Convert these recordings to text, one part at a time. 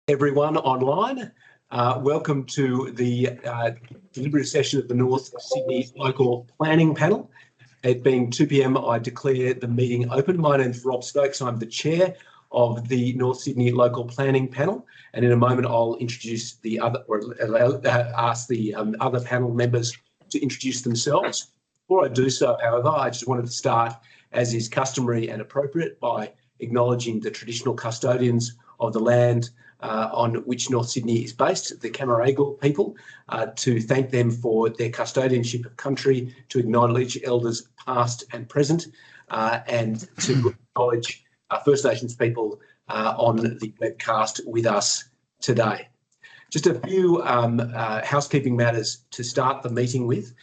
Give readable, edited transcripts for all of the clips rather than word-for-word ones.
everyone online. Welcome to the deliberative session of the North Sydney Local Planning Panel. It being 2 p.m, I declare the meeting open. My name is Rob Stokes. I'm the chair of the North Sydney Local Planning Panel, and in a moment I'll introduce the other, or ask the other panel members to introduce themselves. Before I do so, however, I just wanted to start, as is customary and appropriate, by acknowledging the traditional custodians of the land on which North Sydney is based, the Camaragal people, to thank them for their custodianship of country, to acknowledge elders past and present, and to acknowledge First Nations people on the webcast with us today. Just a few housekeeping matters to start the meeting with.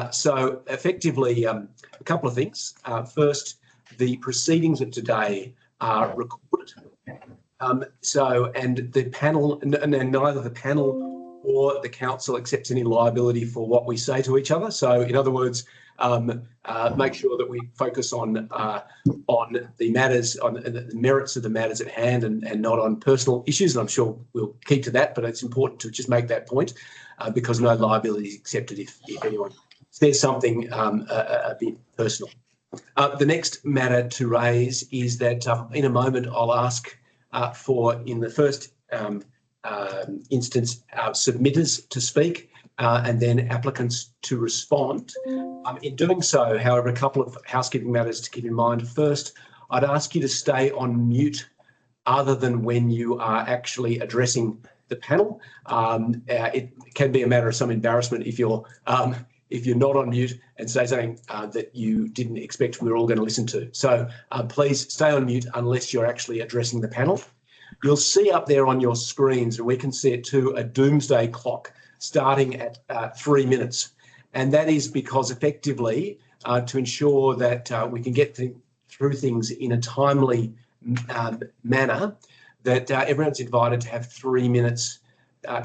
So effectively, a couple of things. First, the proceedings of today are recorded. And the panel, and neither the panel or the council accepts any liability for what we say to each other. So, in other words, make sure that we focus on the matters, on the merits of the matters at hand, and not on personal issues. And I'm sure we'll keep to that, but it's important to just make that point because no liability is accepted if anyone says something a bit personal. The next matter to raise is that in a moment I'll ask for, in the first instance, submitters to speak and then applicants to respond. In doing so, however, a couple of housekeeping matters to keep in mind. First, I'd ask you to stay on mute other than when you are actually addressing the panel. It can be a matter of some embarrassment if you're not on mute and say something that you didn't expect we were all going to listen to. So please stay on mute unless you're actually addressing the panel. You'll see up there on your screens, and we can see it too, a doomsday clock starting at 3 minutes. And that is because effectively, to ensure that we can get through things in a timely manner, that everyone's invited to have 3 minutes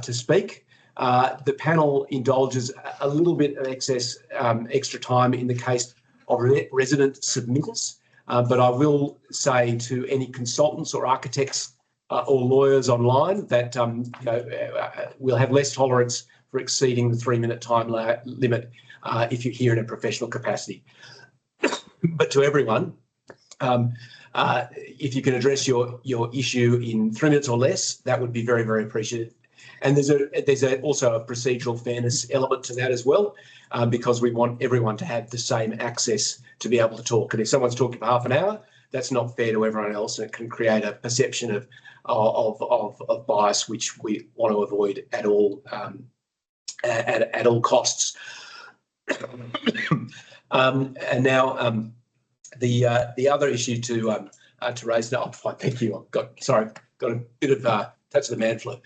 to speak. The panel indulges a little bit of extra time in the case of resident submitters, but I will say to any consultants or architects or lawyers online that we'll have less tolerance for exceeding the 3 minute time limit if you're here in a professional capacity. But to everyone, if you can address your issue in 3 minutes or less, that would be very, very appreciated. And there's also a procedural fairness element to that as well, because we want everyone to have the same access to be able to talk. And if someone's talking for half an hour, that's not fair to everyone else, and it can create a perception of bias, which we want to avoid at all at all costs. And now the other issue to raise now. Thank you. I've got a bit of touch of the man flu.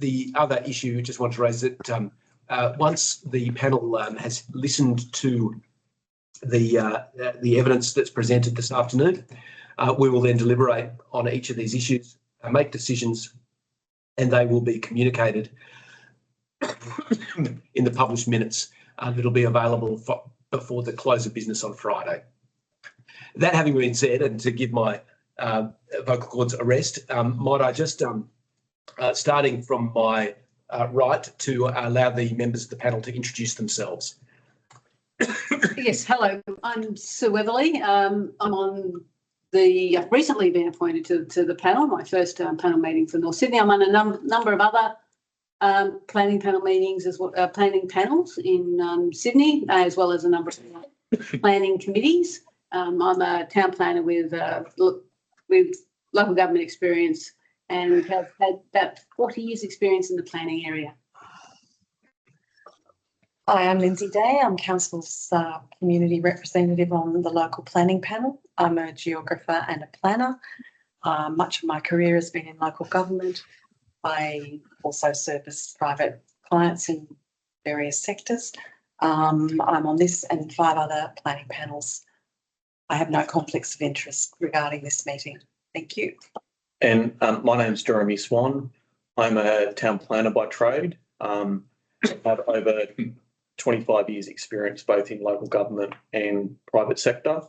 The other issue, just want to raise that once the panel has listened to the evidence that's presented this afternoon, we will then deliberate on each of these issues, make decisions, and they will be communicated in the published minutes that'll be available before the close of business on Friday. That having been said, and to give my vocal cords a rest, might I just, starting from my right, to allow the members of the panel to introduce themselves. Yes, hello, I'm Sue Weatherly. I've recently been appointed to the panel, my first panel meeting for North Sydney. I'm on a number of other planning panel meetings, as well, planning panels in Sydney, as well as a number of planning committees. I'm a town planner with local government experience and have had about 40 years experience in the planning area. Hi, I'm Lindsay Day. I'm Council's community representative on the local planning panel. I'm a geographer and a planner. Much of my career has been in local government. I also service private clients in various sectors. I'm on this and 5 other planning panels. I have no conflicts of interest regarding this meeting. Thank you. And my name's Jeremy Swan. I'm a town planner by trade. I have over 25 years experience both in local government and private sector.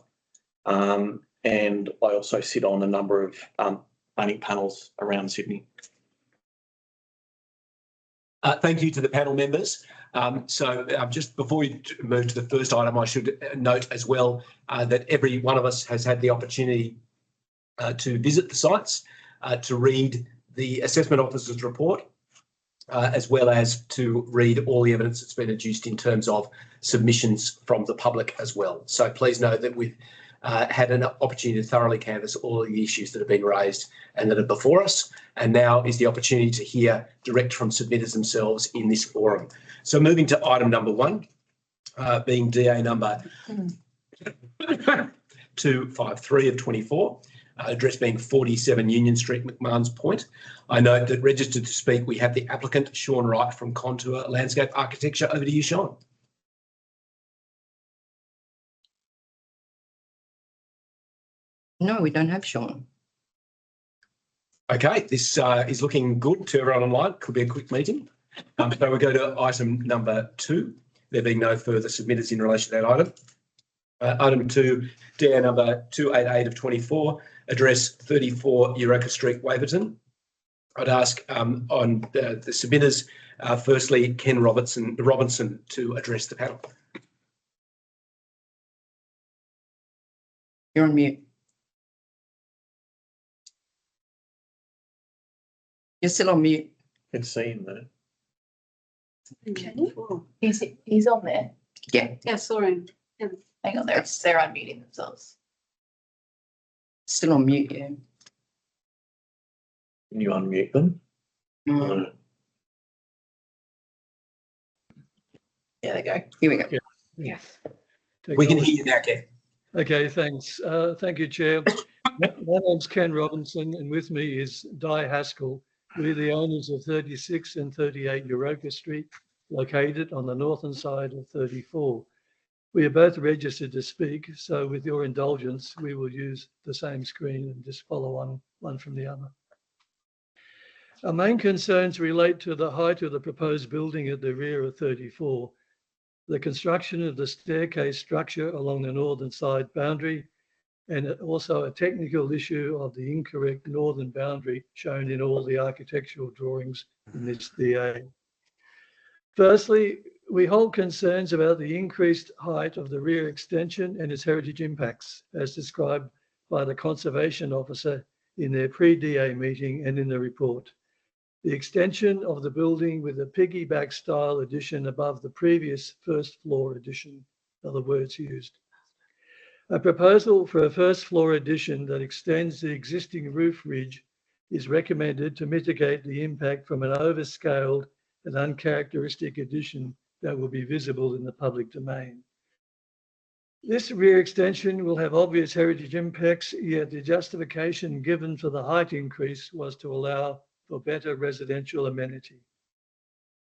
And I also sit on a number of planning panels around Sydney. Thank you to the panel members. Just before we move to the first item, I should note as well that every one of us has had the opportunity to visit the sites, to read the assessment officer's report, as well as to read all the evidence that's been adduced in terms of submissions from the public as well. So please know that we've had an opportunity to thoroughly canvass all of the issues that have been raised and that are before us. And now is the opportunity to hear direct from submitters themselves in this forum. So moving to item number 1, being DA number 253 of 24, address being 47 Union Street, McMahon's Point. I note that registered to speak, we have the applicant, Sean Wright from Contour Landscape Architecture. Over to you, Sean. No, we don't have Sean. Okay, this is looking good to everyone online. Could be a quick meeting. So we go to item number 2, there being no further submitters in relation to that item. Item 2, DA number 288 of 24, address 34 Eureka Street, Waverton. I'd ask on the submitters, firstly, Ken Robinson to address the panel. You're on mute. You're still on mute. Can see him there. Okay. He's on there. Yeah, Yeah, saw him. Hang on, they're unmuting themselves. still on mute, yeah. Can you unmute them? No. There they go. Here we go. Yeah. We can hear you now, Ken. Okay, thanks. Thank you, Chair. My name's Ken Robinson, and with me is Di Haskell. We're the owners of 36 and 38 Eureka Street, located on the northern side of 34. We are both registered to speak, so with your indulgence, we will use the same screen and just follow one from the other. Our main concerns relate to the height of the proposed building at the rear of 34, the construction of the staircase structure along the northern side boundary, and also a technical issue of the incorrect northern boundary shown in all the architectural drawings in this DA. Firstly, we hold concerns about the increased height of the rear extension and its heritage impacts, as described by the Conservation Officer in their pre-DA meeting and in the report. The extension of the building with a piggyback style addition above the previous first floor addition, are the words used. A proposal for a first floor addition that extends the existing roof ridge is recommended to mitigate the impact from an overscaled and uncharacteristic addition that will be visible in the public domain. This rear extension will have obvious heritage impacts, yet the justification given for the height increase was to allow for better residential amenity.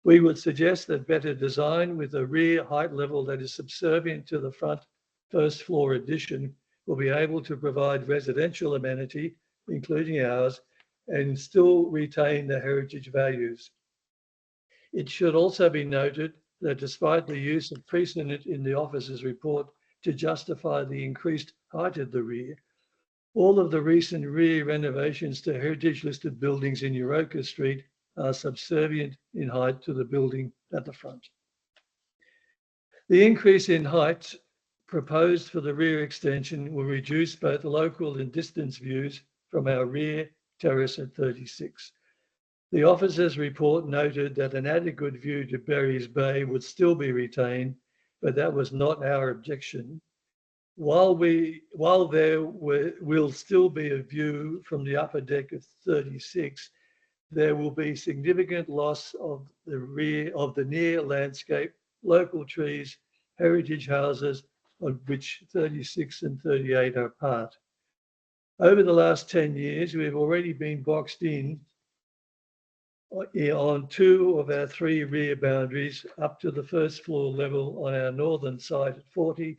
We would suggest that better design with a rear height level that is subservient to the front first floor addition will be able to provide residential amenity, including ours, and still retain the heritage values. It should also be noted that despite the use of precedent in the officer's report to justify the increased height of the rear, all of the recent rear renovations to heritage listed buildings in Eureka Street are subservient in height to the building at the front. The increase in height proposed for the rear extension will reduce both local and distance views from our rear terrace at 36. The officer's report noted that an adequate view to Berries Bay would still be retained, but that was not our objection. While there will still be a view from the upper deck of 36, there will be significant loss of the near landscape, local trees, heritage houses, of which 36 and 38 are part. Over the last 10 years, we've already been boxed in on 2 of our 3 rear boundaries up to the first floor level on our northern side at 40,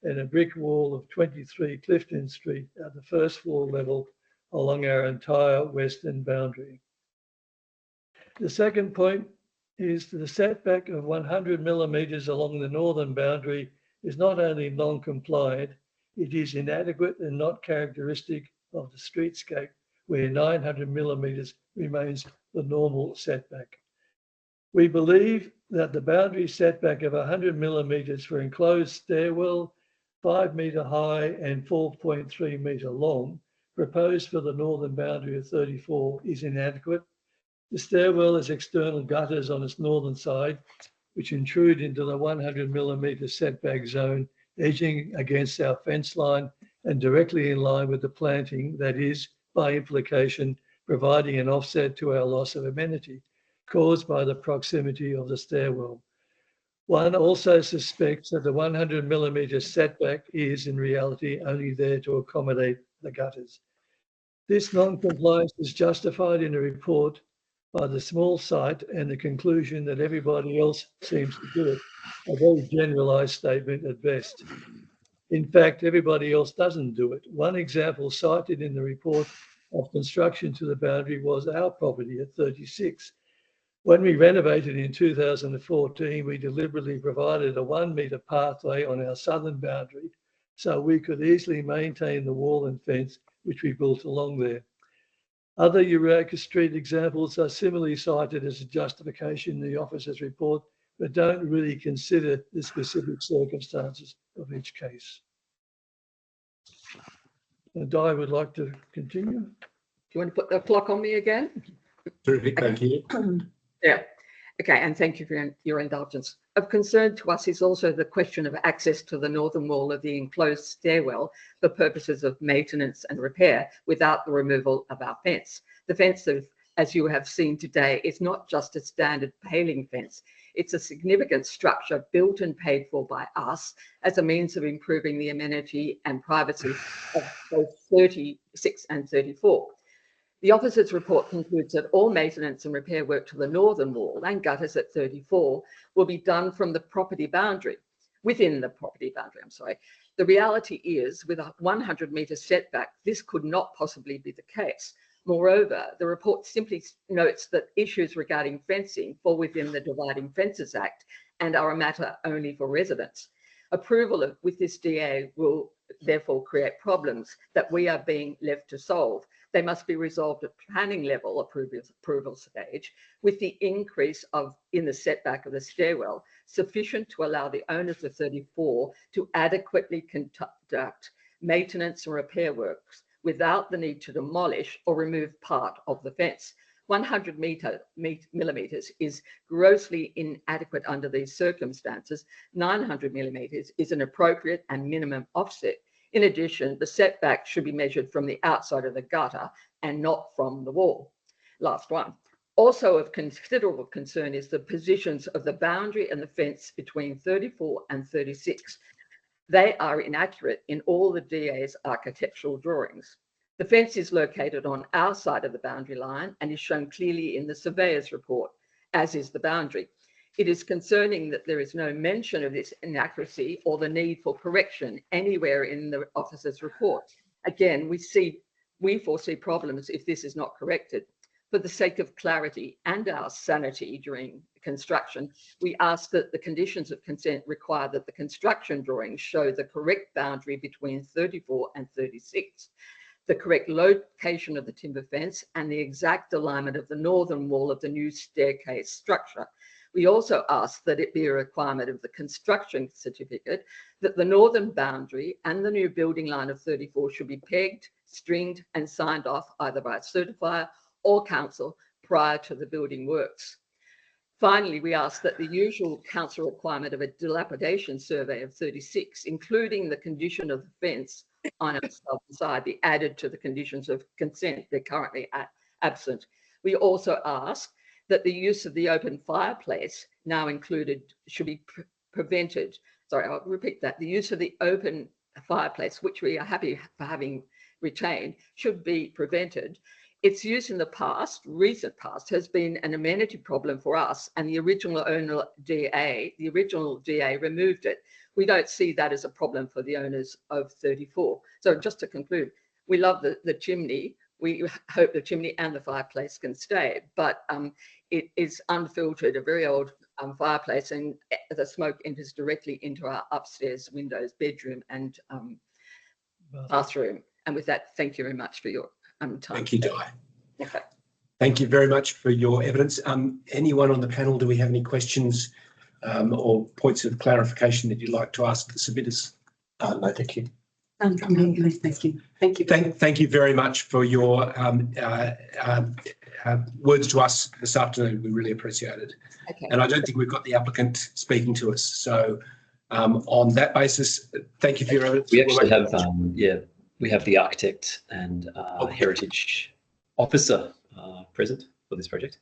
and a brick wall of 23 Clifton Street at the first floor level along our entire western boundary. The second point is the setback of 100 millimetres along the northern boundary is not only non-compliant, it is inadequate and not characteristic of the streetscape where 900 millimetres remains the normal setback. We believe that the boundary setback of 100 millimetres for enclosed stairwell, 5 metre high and 4.3 metre long, proposed for the northern boundary of 34 is inadequate. The stairwell has external gutters on its northern side, which intrude into the 100 millimetre setback zone, edging against our fence line and directly in line with the planting, that is, by implication, providing an offset to our loss of amenity caused by the proximity of the stairwell. One also suspects that the 100 millimetre setback is in reality only there to accommodate the gutters. This non-compliance is justified in a report by the small site and the conclusion that everybody else seems to do it, a very generalised statement at best. In fact, everybody else doesn't do it. One example cited in the report of construction to the boundary was our property at 36. When we renovated in 2014, we deliberately provided a 1 metre pathway on our southern boundary so we could easily maintain the wall and fence which we built along there. Other Eureka Street examples are similarly cited as a justification in the officer's report, but don't really consider the specific circumstances of each case. And Di would like to continue. Do you want to put the clock on me again? Terrific, thank you. Yeah. Okay, and thank you for your indulgence. Of concern to us is also the question of access to the northern wall of the enclosed stairwell for purposes of maintenance and repair without the removal of our fence. The fence, as you have seen today, is not just a standard paling fence. It's a significant structure built and paid for by us as a means of improving the amenity and privacy of both 36 and 34. The officer's report concludes that all maintenance and repair work to the northern wall and gutters at 34 will be done from the property boundary, within the property boundary, The reality is, with a 100 metre setback, this could not possibly be the case. Moreover, the report simply notes that issues regarding fencing fall within the Dividing Fences Act and are a matter only for residents. Approval with this DA will therefore create problems that we are being left to solve. They must be resolved at planning level approval stage, with the increase in the setback of the stairwell sufficient to allow the owners of 34 to adequately conduct maintenance and repair works without the need to demolish or remove part of the fence. 100 millimetres is grossly inadequate under these circumstances. 900 millimetres is an appropriate and minimum offset. In addition, the setback should be measured from the outside of the gutter and not from the wall. Last one. Also of considerable concern is the positions of the boundary and the fence between 34 and 36. They are inaccurate in all the DA's architectural drawings. The fence is located on our side of the boundary line and is shown clearly in the surveyor's report, as is the boundary. It is concerning that there is no mention of this inaccuracy or the need for correction anywhere in the officer's report. Again, we foresee problems if this is not corrected. For the sake of clarity and our sanity during construction, we ask that the conditions of consent require that the construction drawings show the correct boundary between 34 and 36, the correct location of the timber fence, and the exact alignment of the northern wall of the new staircase structure. We also ask that it be a requirement of the construction certificate that the northern boundary and the new building line of 34 should be pegged, stringed, and signed off either by a certifier or council prior to the building works. Finally, we ask that the usual council requirement of a dilapidation survey of 36, including the condition of the fence on its southern side, be added to the conditions of consent. They're currently absent. We also ask that the use of the open fireplace now included should be prevented. Sorry, I'll repeat that. The use of the open fireplace, which we are happy for having retained, should be prevented. Its use in the recent past, has been an amenity problem for us, and the original DA removed it. We don't see that as a problem for the owners of 34. So just to conclude, we love the chimney. We hope the chimney and the fireplace can stay, but it is unfiltered, a very old fireplace, and the smoke enters directly into our upstairs windows, bedroom and bathroom. And with that, thank you very much for your time. Thank you, Di. Okay. Thank you very much for your evidence. Anyone on the panel, do we have any questions or points of clarification that you'd like to ask the submitters? No, thank you. Thank you. Thank you. Thank you very much for your words to us this afternoon. We really appreciate it. Okay. And I don't think we've got the applicant speaking to us. So on that basis, thank you for your evidence. We actually have, we have the architect and heritage officer present for this project.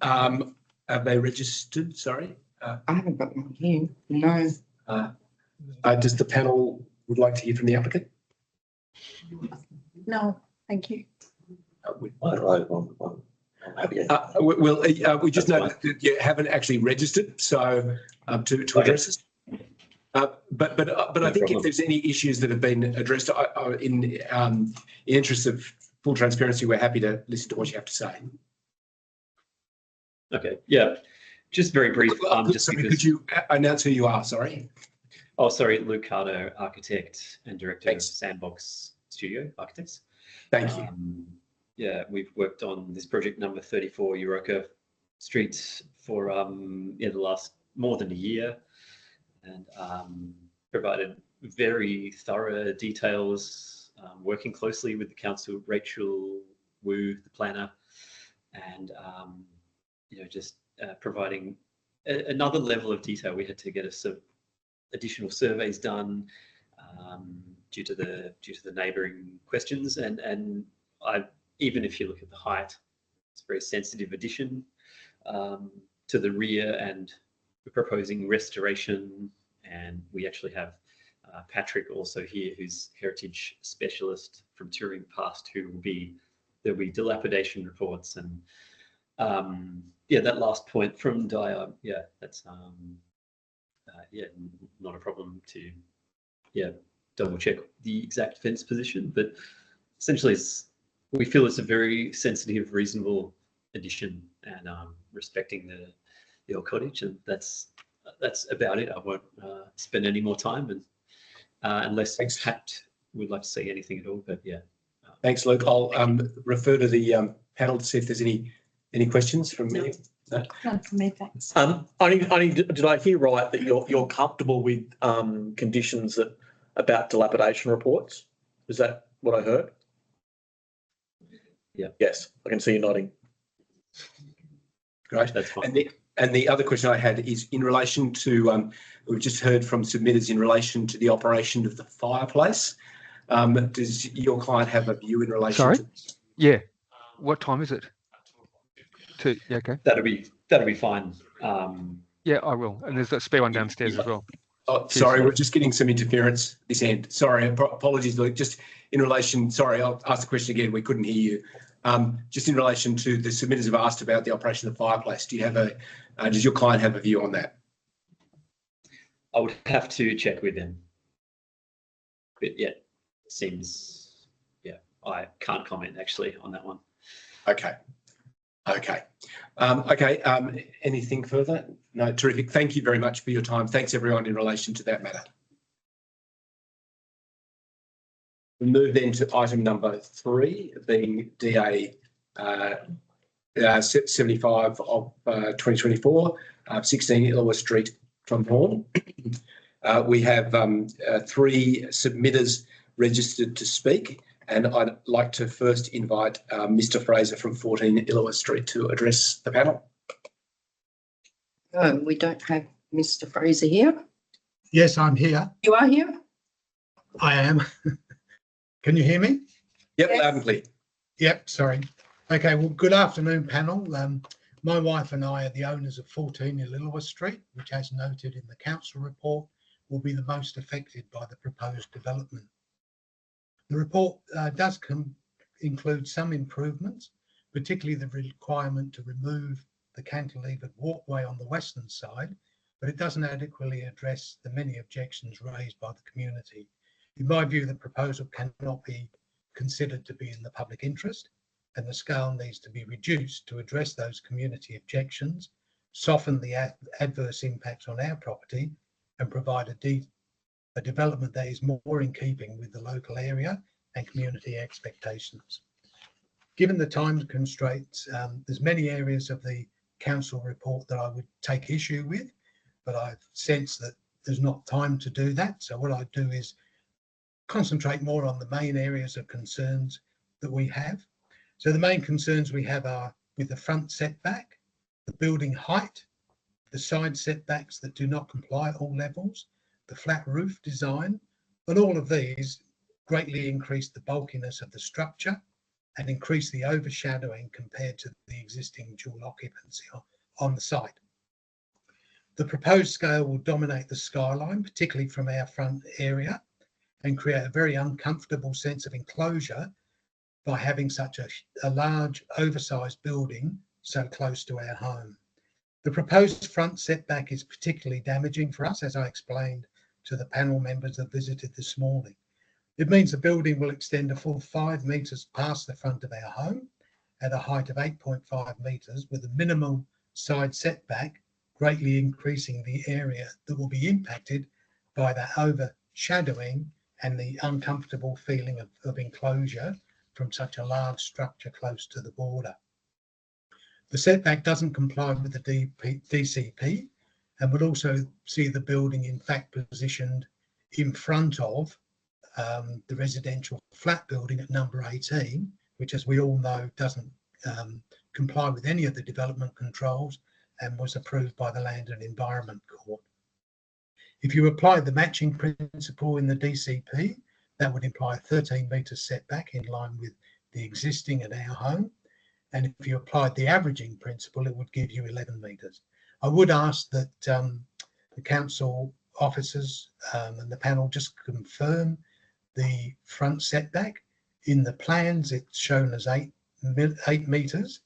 Have they registered? Sorry. I haven't got one here. No. Does the panel would like to hear from the applicant? No, thank you. We just know that you haven't actually registered, so to address this. But I think if there's any issues that have been addressed, in the interest of full transparency, we're happy to listen to what you have to say. Okay, yeah, just very brief. Could you announce who you are? Sorry. Oh, sorry, Luke Cardo, architect and director of Sandbox Studio Architects. Thank you. Yeah, we've worked on this project number 34 Europa Street for the last more than a year, and provided very thorough details, working closely with the council, Rachel Wu, the planner, and just providing another level of detail. We had to get additional surveys done due to the neighbouring questions, and even if you look at the height, it's a very sensitive addition to the rear, and we're proposing restoration. And we actually have Patrick also here, who's heritage specialist from touring past, there'll be dilapidation reports, and that last point from Di, that's not a problem to double check the exact fence position, but essentially we feel it's a very sensitive, reasonable addition, and respecting the old cottage, and that's about it. I won't spend any more time, and unless Pat would like to say anything at all, but yeah. Thanks, Luke. I'll refer to the panel to see if there's any questions from me. No? None from me, thanks. Did I hear right that you're comfortable with conditions about dilapidation reports? Is that what I heard? Yeah. Yes, I can see you nodding. Great. That's fine. And the other question I had is in relation to, we've just heard from submitters in relation to the operation of the fireplace. Does your client have a view in relation Sorry? to? Yeah. What time is it? Yeah, okay. That'll be fine. Yeah, I will. And there's a spare one downstairs as well. Oh, sorry, we're just getting some interference this end. Sorry, apologies, Luke. Just in relation, sorry, I'll ask the question again. We couldn't hear you. Just in relation to the submitters have asked about the operation of the fireplace. Do you have does your client have a view on that? I would have to check with them. But yeah, it seems, I can't comment actually on that one. Okay. Anything further? No, terrific. Thank you very much for your time. Thanks everyone in relation to that matter. We'll move then to item number 3, being DA 75 of 2024, 16 Illawarra Street, Trumthorne. We have 3 submitters registered to speak, and I'd like to first invite Mr. Fraser from 14 Illawarra Street to address the panel. We don't have Mr. Fraser here. Yes, I'm here. You are here? I am. Can you hear me? Yep, loud and clear. Yep, sorry. Okay, well, good afternoon, panel. My wife and I are the owners of 14 Illawarra Street, which, as noted in the council report, will be the most affected by the proposed development. The report does include some improvements, particularly the requirement to remove the cantilevered walkway on the western side, but it doesn't adequately address the many objections raised by the community. In my view, the proposal cannot be considered to be in the public interest, and the scale needs to be reduced to address those community objections, soften the adverse impacts on our property, and provide a development that is more in keeping with the local area and community expectations. Given the time constraints, there's many areas of the council report that I would take issue with, but I've sensed that there's not time to do that. So what I do is concentrate more on the main areas of concerns that we have. So the main concerns we have are with the front setback, the building height, the side setbacks that do not comply at all levels, the flat roof design, and all of these greatly increase the bulkiness of the structure and increase the overshadowing compared to the existing dual occupancy on the site. The proposed scale will dominate the skyline, particularly from our front area, and create a very uncomfortable sense of enclosure by having such a large, oversized building so close to our home. The proposed front setback is particularly damaging for us, as I explained to the panel members that visited this morning. It means the building will extend a full 5 metres past the front of our home at a height of 8.5 metres, with a minimal side setback, greatly increasing the area that will be impacted by that overshadowing and the uncomfortable feeling of enclosure from such a large structure close to the border. The setback doesn't comply with the DCP and would also see the building in fact positioned in front of the residential flat building at number 18, which, as we all know, doesn't comply with any of the development controls and was approved by the Land and Environment Court. If you apply the matching principle in the DCP, that would imply a 13-metre setback in line with the existing at our home. And if you applied the averaging principle, it would give you 11 metres. I would ask that the council officers and the panel just confirm the front setback. In the plans, it's shown as 8 metres,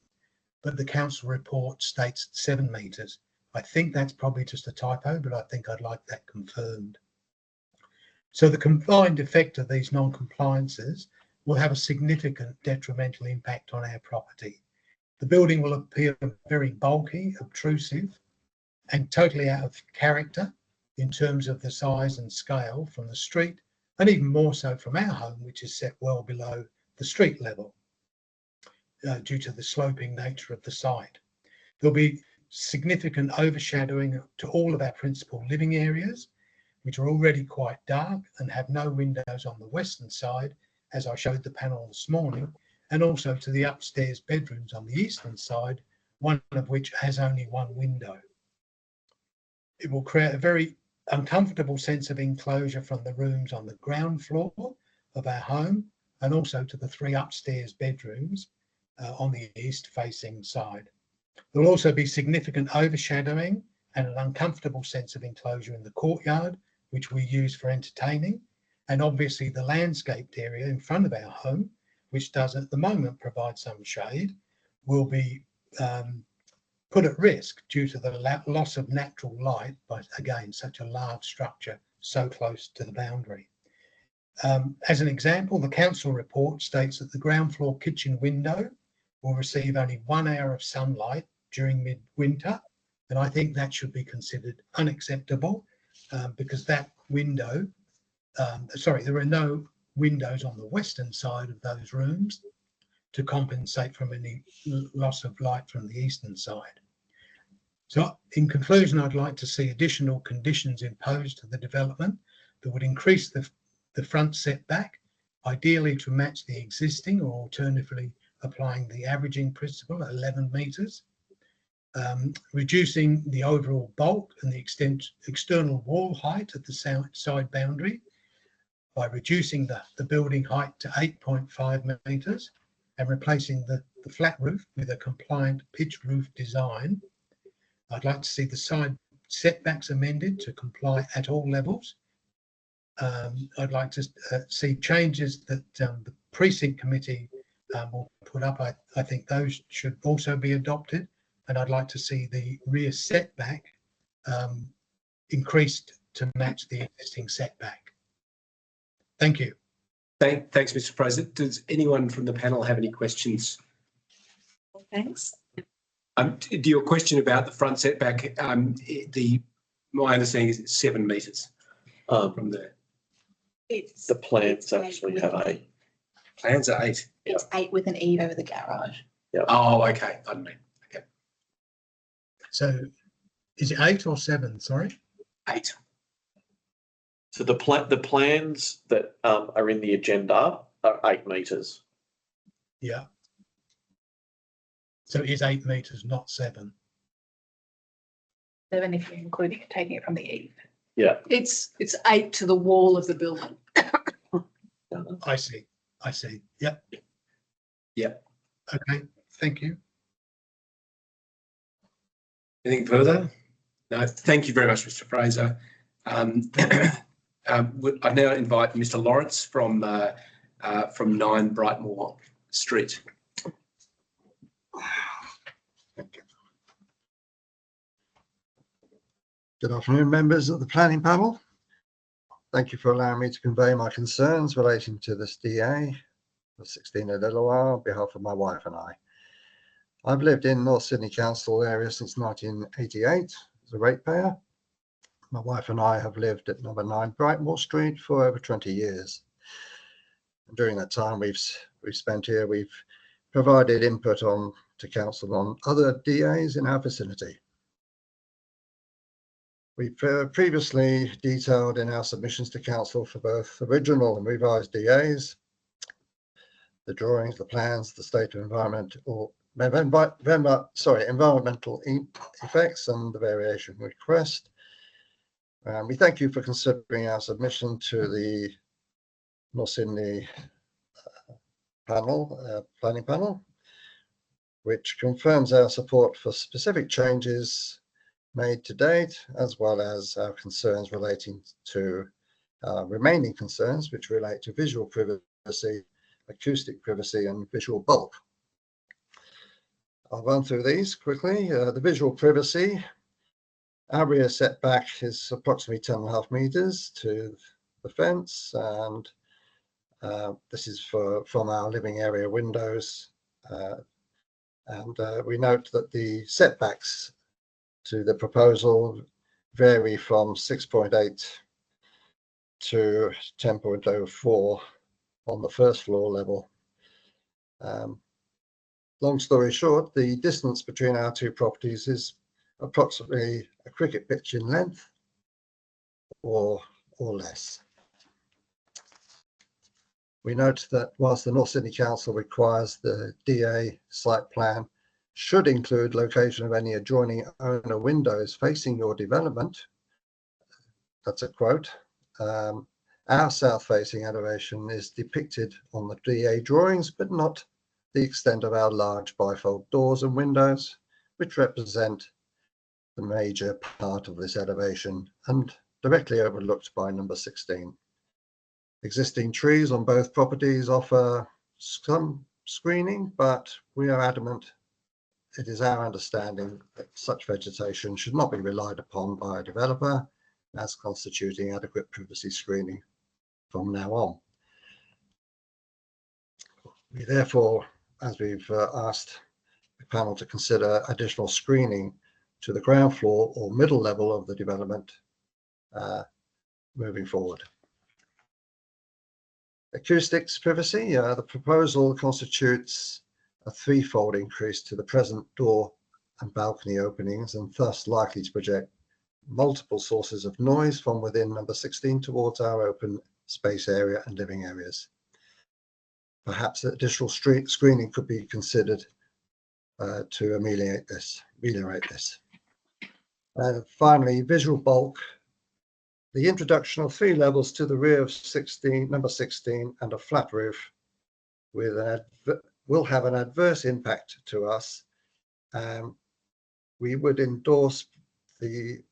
but the council report states 7 metres. I think that's probably just a typo, but I think I'd like that confirmed. So the combined effect of these non-compliances will have a significant detrimental impact on our property. The building will appear very bulky, obtrusive, and totally out of character in terms of the size and scale from the street, and even more so from our home, which is set well below the street level due to the sloping nature of the site. There'll be significant overshadowing to all of our principal living areas, which are already quite dark and have no windows on the western side, as I showed the panel this morning, and also to the upstairs bedrooms on the eastern side, one of which has only one window. It will create a very uncomfortable sense of enclosure from the rooms on the ground floor of our home, and also to the 3 upstairs bedrooms on the east facing side. There will also be significant overshadowing and an uncomfortable sense of enclosure in the courtyard, which we use for entertaining, and obviously the landscaped area in front of our home, which does at the moment provide some shade, will be put at risk due to the loss of natural light by, again, such a large structure so close to the boundary. As an example, the council report states that the ground floor kitchen window will receive only 1 hour of sunlight during midwinter, and I think that should be considered unacceptable because that window, there are no windows on the western side of those rooms to compensate from any loss of light from the eastern side. So in conclusion, I'd like to see additional conditions imposed to the development that would increase the front setback, ideally to match the existing, or alternatively applying the averaging principle at 11 metres, reducing the overall bulk and the external wall height at the side boundary by reducing the building height to 8.5 metres and replacing the flat roof with a compliant pitched roof design. I'd like to see the side setbacks amended to comply at all levels. I'd like to see changes that the precinct committee will put up. I think those should also be adopted, and I'd like to see the rear setback increased to match the existing setback. Thank you. Thanks, Mr. President. Does anyone from the panel have any questions? Thanks. To your question about the front setback, my understanding is it's 7 metres from there. The plans actually have 8. Plans are 8. It's 8 with an eve over the garage. Oh, okay. Pardon me. Okay. So is it 8 or 7? Sorry. 8. So the plans that are in the agenda are 8 metres. Yeah. So it is 8 metres, not 7. 7 if you're including it, taking it from the eve. Yeah. It's 8 to the wall of the building. I see. I see. Yep. Yep. Okay. Thank you. Anything further? No. Thank you very much, Mr. Fraser. I now invite Mr. Lawrence from 9 Brightmoor Street. Thank you. Good afternoon, members of the planning panel. Thank you for allowing me to convey my concerns relating to this DA of 16 Lillowell on behalf of my wife and I. I've lived in North Sydney Council area since 1988 as a ratepayer. My wife and I have lived at number 9 Brightmoor Street for over 20 years. And during that time we've spent here, we've provided input to council on other DAs in our vicinity. We've previously detailed in our submissions to council for both original and revised DAs, the drawings, the plans, the state of environmental effects and the variation request. We thank you for considering our submission to the North Sydney planning panel, which confirms our support for specific changes made to date, as well as our concerns relating to remaining concerns which relate to visual privacy, acoustic privacy and visual bulk. I'll run through these quickly. The visual privacy, our rear setback is approximately 10.5 metres to the fence, and this is from our living area windows. We note that the setbacks to the proposal vary from 6.8 to 10.04 on the first floor level. Long story short, the distance between our two properties is approximately a cricket pitch in length or less. We note that whilst the North Sydney Council requires the DA site plan should include location of any adjoining owner windows facing your development, that's a quote, our south-facing elevation is depicted on the DA drawings, but not the extent of our large bifold doors and windows, which represent the major part of this elevation and directly overlooked by number 16. Existing trees on both properties offer some screening, but we are adamant it is our understanding that such vegetation should not be relied upon by a developer as constituting adequate privacy screening from now on. We therefore, as we've asked the panel to consider additional screening to the ground floor or middle level of the development moving forward. Acoustics privacy, the proposal constitutes a threefold increase to the present door and balcony openings and thus likely to project multiple sources of noise from within number 16 towards our open space area and living areas. Perhaps additional street screening could be considered to ameliorate this. Finally, visual bulk. The introduction of 3 levels to the rear of number 16 and a flat roof will have an adverse impact to us. We would endorse the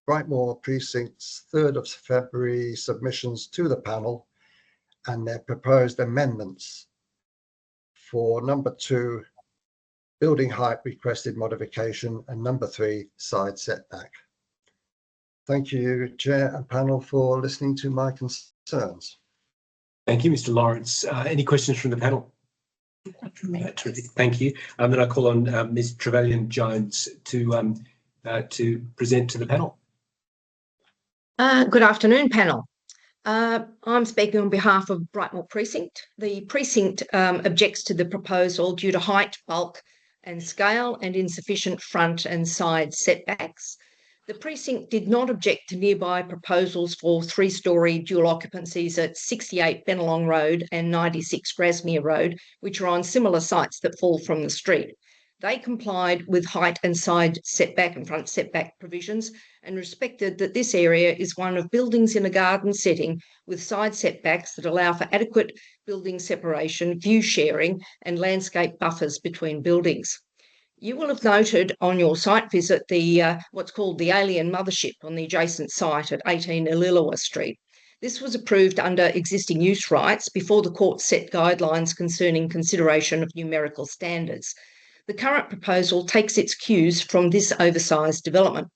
Brightmoor Precinct's 3rd of February submissions to the panel and their proposed amendments for number 2, building height requested modification, and number 3, side setback. Thank you, Chair and panel, for listening to my concerns. Thank you, Mr. Lawrence. Any questions from the panel? Terrific. Thank you. Then I call on Ms. Trevelyan-Jones to present to the panel. Good afternoon, panel. I'm speaking on behalf of Brightmoor Precinct. The precinct objects to the proposal due to height, bulk and scale and insufficient front and side setbacks. The precinct did not object to nearby proposals for 3-storey dual occupancies at 68 Bennelong Road and 96 Grasmere Road, which are on similar sites that fall from the street. They complied with height and side setback and front setback provisions and respected that this area is one of buildings in a garden setting with side setbacks that allow for adequate building separation, view sharing and landscape buffers between buildings. You will have noted on your site visit the what's called the Alien Mothership on the adjacent site at 18 Ililoa Street. This was approved under existing use rights before the court set guidelines concerning consideration of numerical standards. The current proposal takes its cues from this oversized development.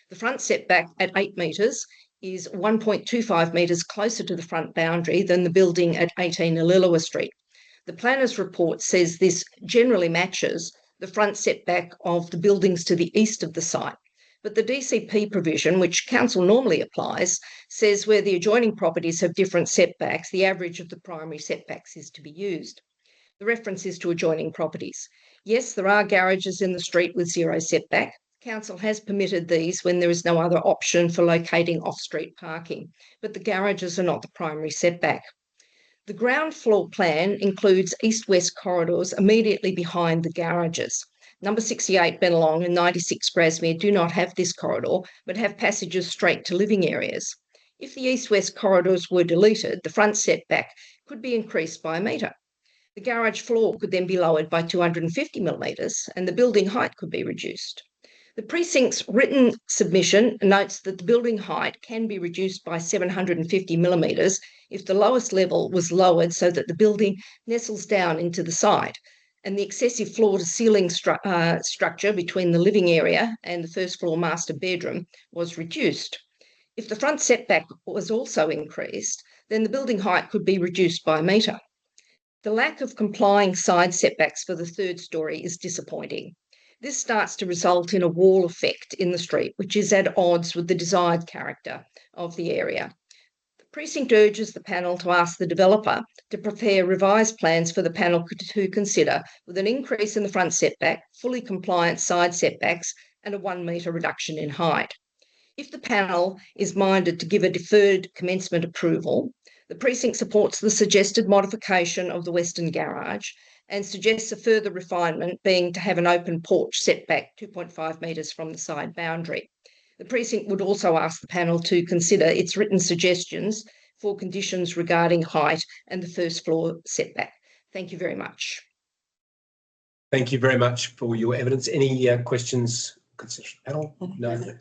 The front setback at 8 metres is 1.25 metres closer to the front boundary than the building at 18 Ililoa Street. The planner's report says this generally matches the front setback of the buildings to the east of the site. But the DCP provision, which council normally applies, says where the adjoining properties have different setbacks, the average of the primary setbacks is to be used. The reference is to adjoining properties. Yes, there are garages in the street with 0 setback. Council has permitted these when there is no other option for locating off-street parking, but the garages are not the primary setback. The ground floor plan includes east-west corridors immediately behind the garages. Number 68 Bennelong and 96 Grasmere do not have this corridor, but have passages straight to living areas. If the east-west corridors were deleted, the front setback could be increased by 1 metre. The garage floor could then be lowered by 250 millimetres and the building height could be reduced. The precinct's written submission notes that the building height can be reduced by 750 millimetres if the lowest level was lowered so that the building nestles down into the site and the excessive floor-to-ceiling structure between the living area and the first floor master bedroom was reduced. If the front setback was also increased, then the building height could be reduced by 1 metre. The lack of complying side setbacks for the 3rd storey is disappointing. This starts to result in a wall effect in the street, which is at odds with the desired character of the area. The precinct urges the panel to ask the developer to prepare revised plans for the panel to consider with an increase in the front setback, fully compliant side setbacks and a 1 metre reduction in height. If the panel is minded to give a deferred commencement approval, the precinct supports the suggested modification of the western garage and suggests a further refinement being to have an open porch setback 2.5 metres from the side boundary. The precinct would also ask the panel to consider its written suggestions for conditions regarding height and the first floor setback. Thank you very much. Thank you very much for your evidence. Any questions, panel? No.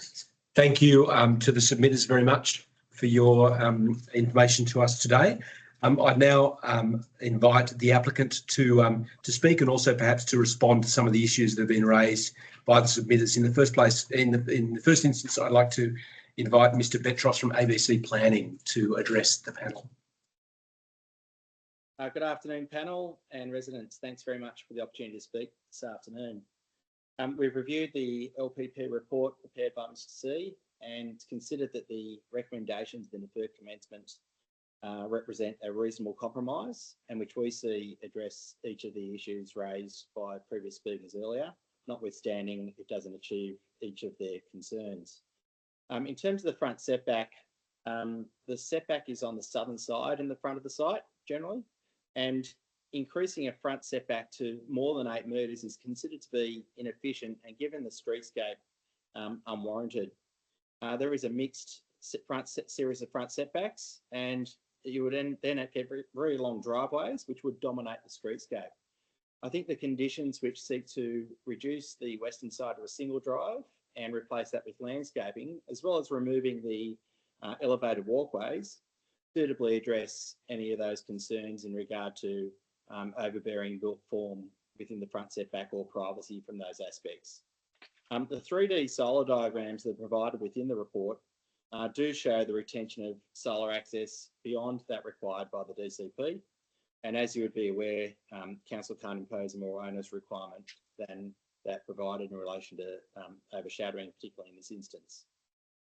Thank you to the submitters very much for your information to us today. I'd now invite the applicant to speak and also perhaps to respond to some of the issues that have been raised by the submitters. In the first place, in the first instance, I'd like to invite Mr. Petros from ABC Planning to address the panel. Good afternoon, panel and residents. Thanks very much for the opportunity to speak this afternoon. We've reviewed the LPP report prepared by Mr. C and considered that the recommendations in the deferred commencement represent a reasonable compromise and which we see address each of the issues raised by previous speakers earlier, notwithstanding it doesn't achieve each of their concerns. In terms of the front setback, the setback is on the southern side in the front of the site generally, and increasing a front setback to more than 8 metres is considered to be inefficient and, given the streetscape, unwarranted. There is a mixed series of front setbacks, and you would then get very long driveways which would dominate the streetscape. I think the conditions which seek to reduce the western side to a single drive and replace that with landscaping, as well as removing the elevated walkways, suitably address any of those concerns in regard to overbearing built form within the front setback or privacy from those aspects. The 3D solar diagrams that are provided within the report do show the retention of solar access beyond that required by the DCP. And as you would be aware, council can't impose a more onerous requirement than that provided in relation to overshadowing, particularly in this instance.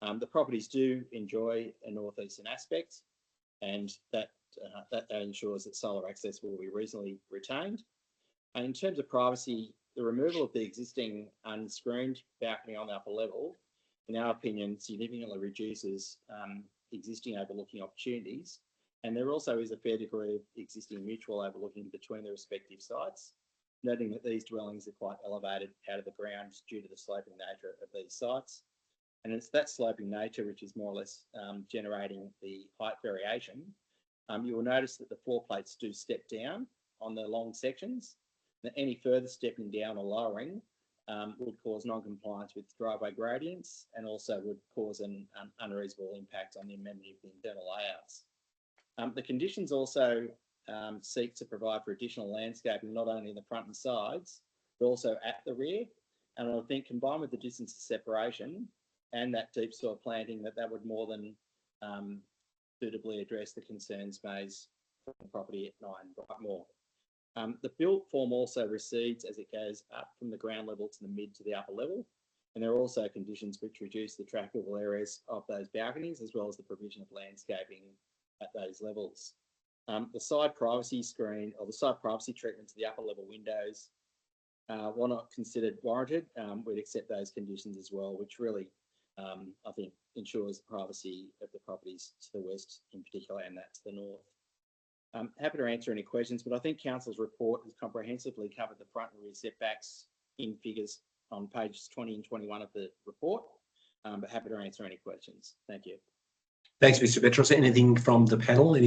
The properties do enjoy a northeastern aspect, and that ensures that solar access will be reasonably retained. And in terms of privacy, the removal of the existing unscreened balcony on the upper level, in our opinion, significantly reduces existing overlooking opportunities. And there also is a fair degree of existing mutual overlooking between the respective sites, noting that these dwellings are quite elevated out of the ground due to the sloping nature of these sites. And it's that sloping nature which is more or less generating the height variation. You will notice that the floor plates do step down on the long sections. That any further stepping down or lowering would cause non-compliance with driveway gradients and also would cause an unreasonable impact on the amenity of the internal layouts. The conditions also seek to provide for additional landscaping, not only in the front and sides, but also at the rear. And I think combined with the distance of separation and that deep soil planting, that would more than suitably address the concerns raised from the property at 9 Brightmoor. The built form also recedes as it goes up from the ground level to the mid to the upper level. And there are also conditions which reduce the trackable areas of those balconies, as well as the provision of landscaping at those levels. The side privacy screen or the side privacy treatment to the upper level windows, while not considered warranted, we'd accept those conditions as well, which really, I think, ensures the privacy of the properties to the west in particular and that to the north. I'm happy to answer any questions, but I think Council's report has comprehensively covered the front and rear setbacks in figures on pages 20 and 21 of the report, but happy to answer any questions. Thank you. Thanks, Mr. Petros. Anything from the panel?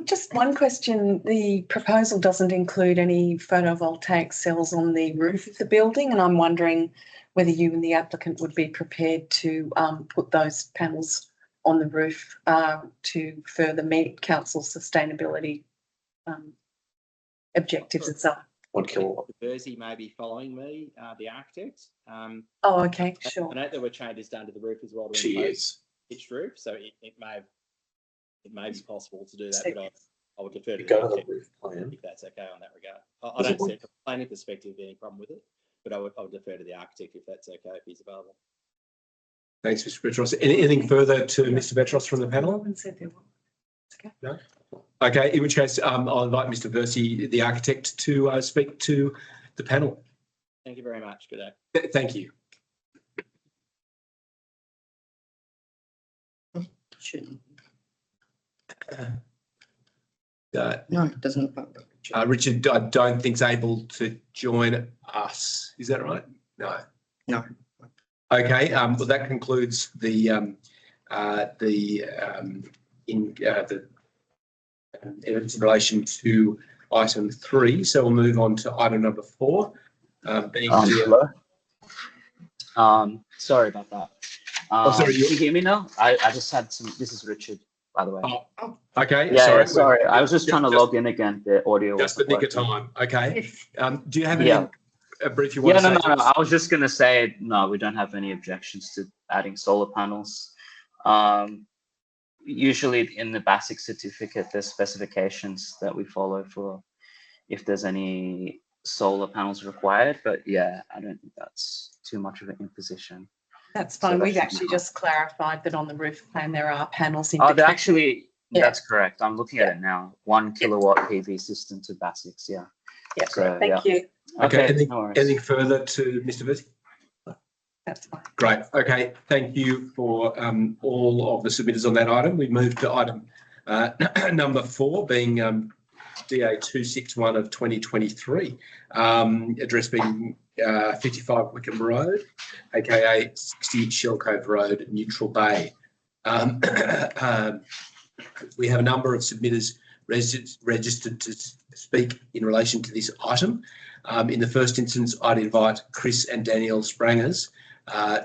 Just one question. The proposal doesn't include any photovoltaic cells on the roof of the building, and I'm wondering whether you and the applicant would be prepared to put those panels on the roof to further meet council's sustainability objectives and so on. 1 kilowatt. Bersey may be following me, the architect. Oh, okay, sure. I know there were changes done to the roof as well. To She is. Pitched roof, so it may be possible to do that, So, but I would defer to Go the to the architect roof plan. if that's okay on that regard. I don't see from a planning perspective any problem with it, but I would defer to the architect if that's okay, if he's available. Thanks, Mr. Petros. Anything further to Mr. Petros from the panel? Okay. No? Okay, in which case I'll invite Mr. Bersey, the architect, to speak to the panel. Thank you very much. Good day. Thank you. No, it doesn't. Richard, I don't think is able to join us. Is that right? No. No. Okay. Well, that concludes the evidence in relation to item 3. So we'll move on to item number 4. Hello. Sorry about that. Sorry, can you hear me now? I just had some. This is Richard, by the way. Oh, okay. Yeah, sorry. I was just trying to log in again. The audio. Just the nick of time. Okay. Do you have a brief you want to say? No. I was just going to say, no, we don't have any objections to adding solar panels. Usually in the basic certificate, there's specifications that we follow for if there's any solar panels required. But yeah, I don't think that's too much of an imposition. That's fine. We've actually just clarified that on the roof plan there are panels in. They're actually, that's correct. I'm looking at it now. 1 kilowatt PV system to basics. Yeah. Yeah. So, Thank you. Okay. No anything further to Mr. Bersey? That's fine. Great. Okay. Thank you for all of the submitters on that item. We move to item number 4, being DA 261 of 2023, address being 55 Wickham Road, aka 60 Shell Cove Road, Neutral Bay. We have a number of submitters registered to speak in relation to this item. In the first instance, I'd invite Chris and Danielle Sprangers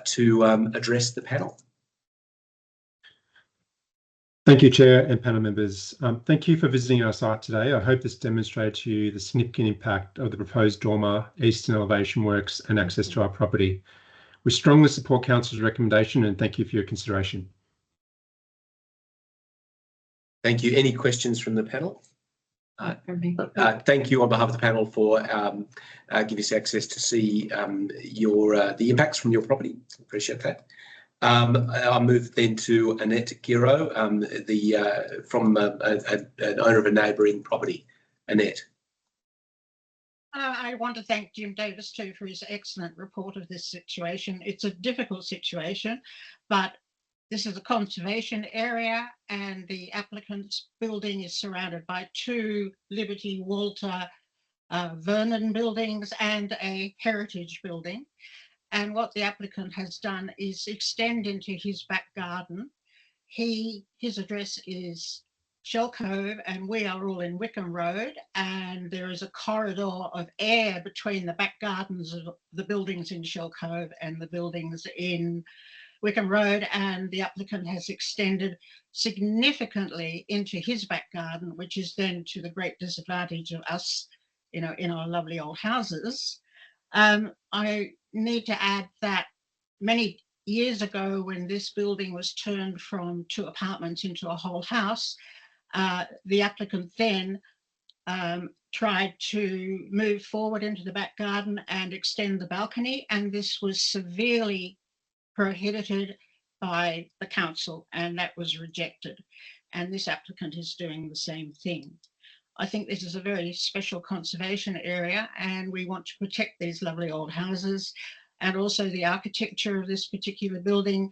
to address the panel. Thank you, Chair and panel members. Thank you for visiting our site today. I hope this demonstrates to you the significant impact of the proposed dormer, eastern elevation works and access to our property. We strongly support Council's recommendation and thank you for your consideration. Thank you. Any questions from the panel? Thank you on behalf of the panel for giving us access to see the impacts from your property. Appreciate that. I'll move then to Annette Giro, from an owner of a neighbouring property. Annette. I want to thank Jim Davis too for his excellent report of this situation. It's a difficult situation, but this is a conservation area and the applicant's building is surrounded by 2 Liberty Walter Vernon buildings and a heritage building. And what the applicant has done is extend into his back garden. His address is Shell Cove and we are all in Wickham Road, and there is a corridor of air between the back gardens of the buildings in Shell Cove and the buildings in Wickham Road, and the applicant has extended significantly into his back garden, which is then to the great disadvantage of us, in our lovely old houses. I need to add that many years ago, when this building was turned from 2 apartments into a whole house, the applicant then tried to move forward into the back garden and extend the balcony, and this was severely prohibited by the council, and that was rejected. And this applicant is doing the same thing. I think this is a very special conservation area, and we want to protect these lovely old houses, and also the architecture of this particular building.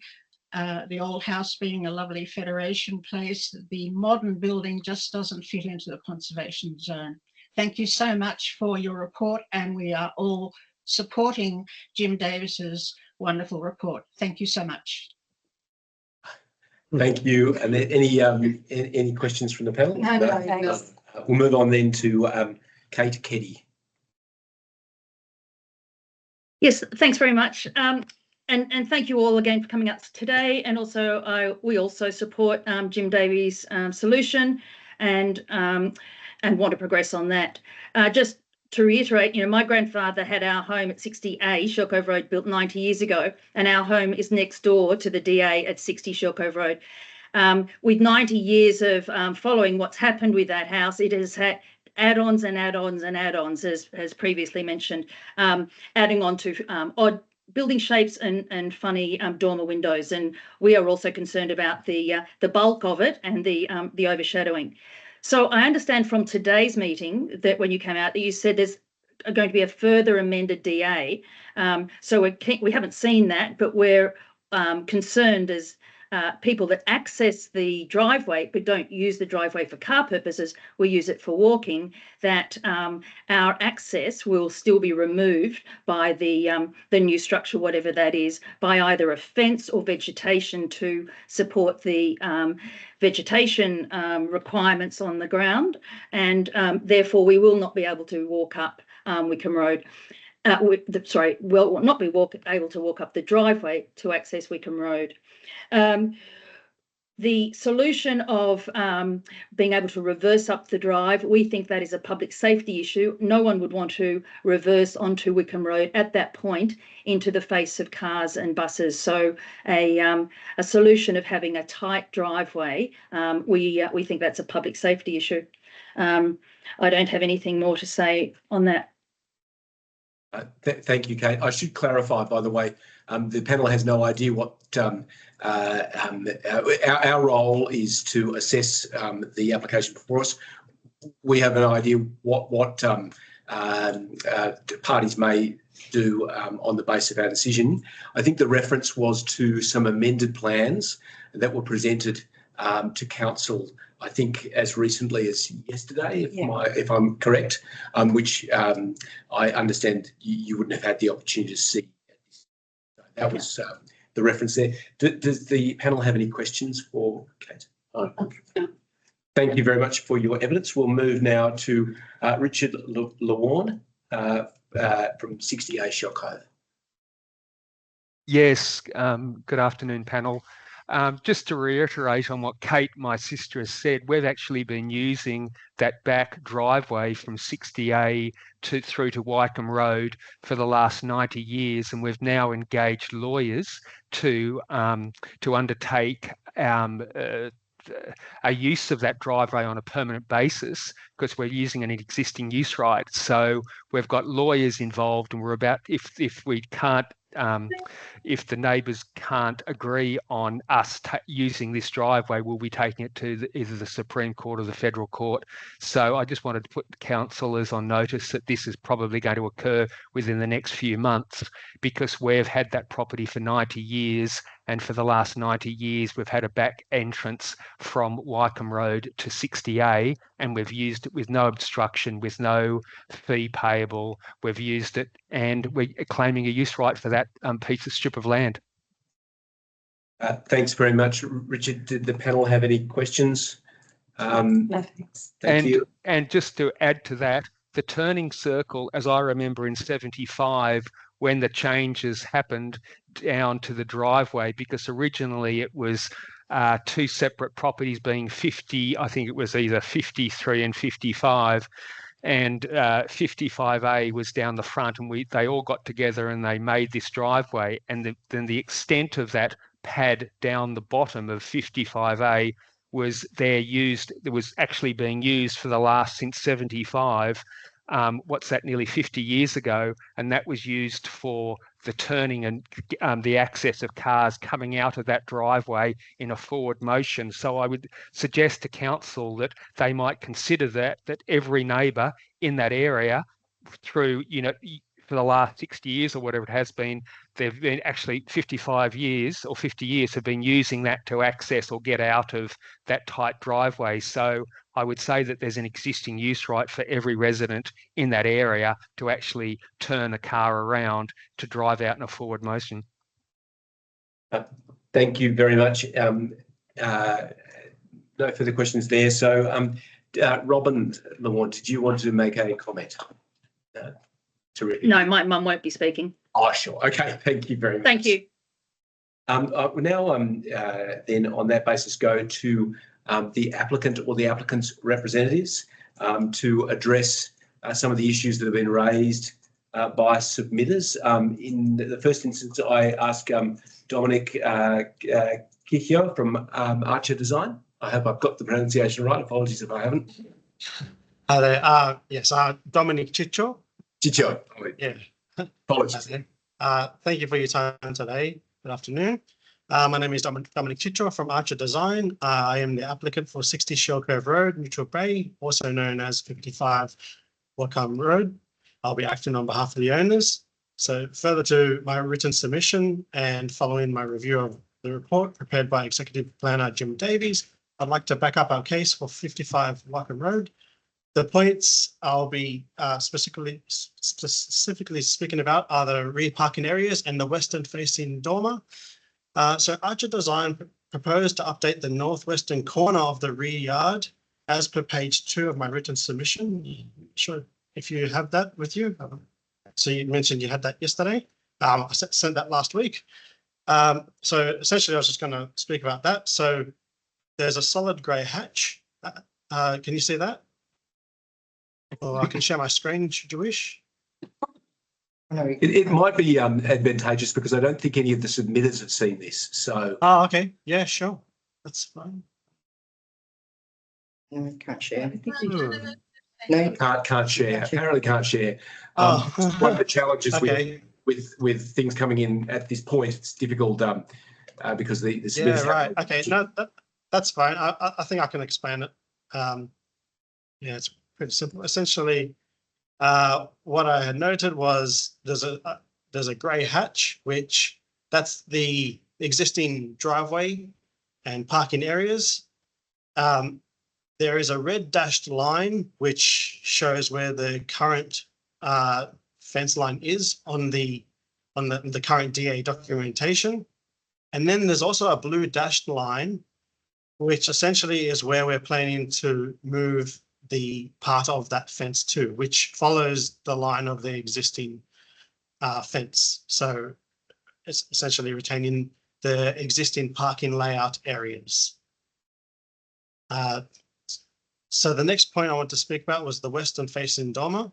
The old house being a lovely Federation place, the modern building just doesn't fit into the conservation zone. Thank you so much for your report, and we are all supporting Jim Davis's wonderful report. Thank you so much. Thank you. And any questions from the panel? No, thanks. We'll move on then to Kate Keddy. Yes, thanks very much. And thank you all again for coming out today. And also, we also support Jim Davies' solution and want to progress on that. Just to reiterate, my grandfather had our home at 60A Shell Cove Road, built 90 years ago, and our home is next door to the DA at 60 Shell Cove Road. With 90 years of following what's happened with that house, it has had add-ons and add-ons and add-ons, as previously mentioned, adding on to odd building shapes and funny dormer windows. And we are also concerned about the bulk of it and the overshadowing. So I understand from today's meeting that when you came out, that you said there's going to be a further amended DA. So we haven't seen that, but we're concerned as people that access the driveway but don't use the driveway for car purposes, we use it for walking, that our access will still be removed by the new structure, whatever that is, by either a fence or vegetation to support the vegetation requirements on the ground, and therefore we will not be able to walk up Wickham Road. Will not be able to walk up the driveway to access Wickham Road. The solution of being able to reverse up the drive, we think that is a public safety issue. No one would want to reverse onto Wickham Road at that point into the face of cars and buses. So a solution of having a tight driveway, we think that's a public safety issue. I don't have anything more to say on that. Thank you, Kate. I should clarify, by the way, the panel has no idea what our role is to assess the application before us. We have an idea what parties may do on the basis of our decision. I think the reference was to some amended plans that were presented to council, I think as recently as yesterday, if I'm correct, which I understand you wouldn't have had the opportunity to see. That was the reference there. Does the panel have any questions for Kate? Oh, thank you very much for your evidence. We'll move now to Richard Lawarne from 60A Shell Cove. Yes, good afternoon, panel. Just to reiterate on what Kate, my sister, has said, we've actually been using that back driveway from 60A through to Wycombe Road for the last 90 years, and we've now engaged lawyers to undertake a use of that driveway on a permanent basis, because we're using an existing use right. So we've got lawyers involved, and we're about, if we can't if the neighbours can't agree on us using this driveway, we'll be taking it to either the Supreme Court or the Federal Court. So I just wanted to put the councillors on notice that this is probably going to occur within the next few months, because we've had that property for 90 years, and for the last 90 years we've had a back entrance from Wycombe Road to 60A, and we've used it with no obstruction, with no fee payable. We've used it, and we're claiming a use right for that piece of strip of land. Thanks very much, Richard. Did the panel have any questions? No, thanks. Thank you. And just to add to that, the turning circle, as I remember in 75, when the changes happened down to the driveway, because originally it was two separate properties being 50, I think it was either 53 and 55, and 55A was down the front, and they all got together and they made this driveway, and then the extent of that pad down the bottom of 55A was actually being used for the last since 75. Nearly 50 years ago, and that was used for the turning and the access of cars coming out of that driveway in a forward motion. So I would suggest to council that they might consider that every neighbour in that area through, for the last 60 years or whatever it has been, they've been actually 55 years or 50 years have been using that to access or get out of that tight driveway. So I would say that there's an existing use right for every resident in that area to actually turn a car around to drive out in a forward motion. Thank you very much. No further questions there. So Robin Lamont, did you want to make a comment? No, my mum won't be speaking. Oh, sure. Okay. Thank you very much. Thank you. We'll now then on that basis go to the applicant or the applicant's representatives to address some of the issues that have been raised by submitters. In the first instance, I ask Dominic Kichio from Archer Design. I hope I've got the pronunciation right. Apologies if I haven't. Hi there. Yes, Dominic Chicho. Chicho. Yeah. Apologies. Thank you for your time today. Good afternoon. My name is Dominic Chicho from Archer Design. I am the applicant for 60 Shell Cove Road, Neutral Bay, also known as 55 Wycombe Road. I'll be acting on behalf of the owners. So further to my written submission and following my review of the report prepared by Executive Planner Jim Davies, I'd like to back up our case for 55 Wycombe Road. The points I'll be specifically speaking about are the rear parking areas and the western facing dormer. So Archer Design proposed to update the northwestern corner of the rear yard as per page 2 of my written submission. Sure, if you have that with you. So you mentioned you had that yesterday. I sent that last week. So essentially I was just going to speak about that. So there's a solid grey hatch. Can you see that? Or I can share my screen should you wish. It might be advantageous because I don't think any of the submitters have seen this. So. Oh, okay. Yeah, sure. That's fine. No, I can't share. No, can't share. Apparently can't share. One of the challenges with things coming in at this point, it's difficult because the submitters. Yeah, right. Okay, no, that's fine. I think I can explain it. Yeah, it's pretty simple. Essentially, what I had noted was there's a grey hatch, which that's the existing driveway and parking areas. There is a red dashed line which shows where the current fence line is on the current DA documentation, and then there's also a blue dashed line, which essentially is where we're planning to move the part of that fence to, which follows the line of the existing fence. So it's essentially retaining the existing parking layout areas. So the next point I want to speak about was the western facing dormer.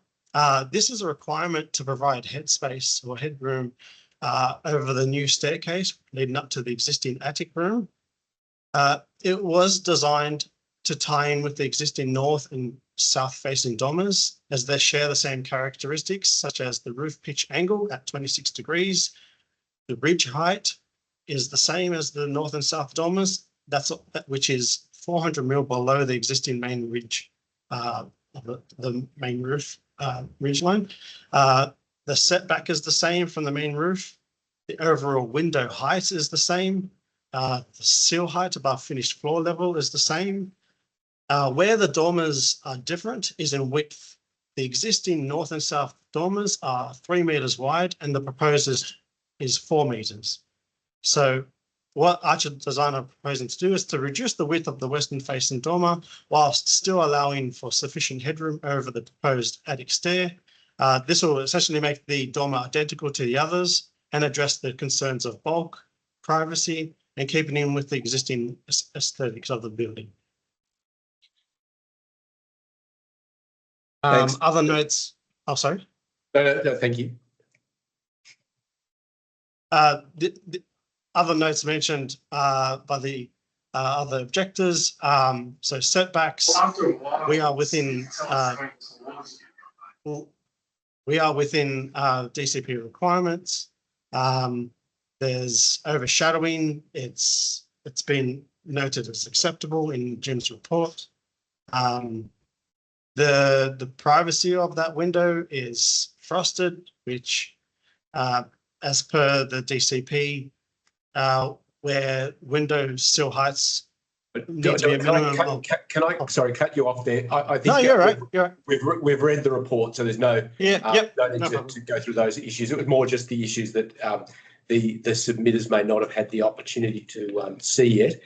This is a requirement to provide headspace or headroom over the new staircase leading up to the existing attic room. It was designed to tie in with the existing north and south facing dormers, as they share the same characteristics, such as the roof pitch angle at 26 degrees, the ridge height is the same as the north and south dormers, which is 400 mil below the existing main ridge, the main roof ridge line. The setback is the same from the main roof. The overall window height is the same. The sill height above finished floor level is the same. Where the dormers are different is in width. The existing north and south dormers are 3 meters wide and the proposed is 4 meters. So what Archer Design are proposing to do is to reduce the width of the western facing dormer whilst still allowing for sufficient headroom over the proposed attic stair. This will essentially make the dormer identical to the others and address the concerns of bulk, privacy, and keeping in with the existing aesthetics of the building. Other notes. Oh, sorry. No, thank you. The other notes mentioned by the other objectors. So setbacks, we are within DCP requirements. There's overshadowing. It's been noted as acceptable in Jim's report. The privacy of that window is frosted, which as per the DCP, where window sill heights need to be a minimum of... Can I cut you off there? I think no, you're right. You're right. We've read the report, so there's no no need no to go through those issues. It was more just the issues that the submitters may not have had the opportunity to see yet.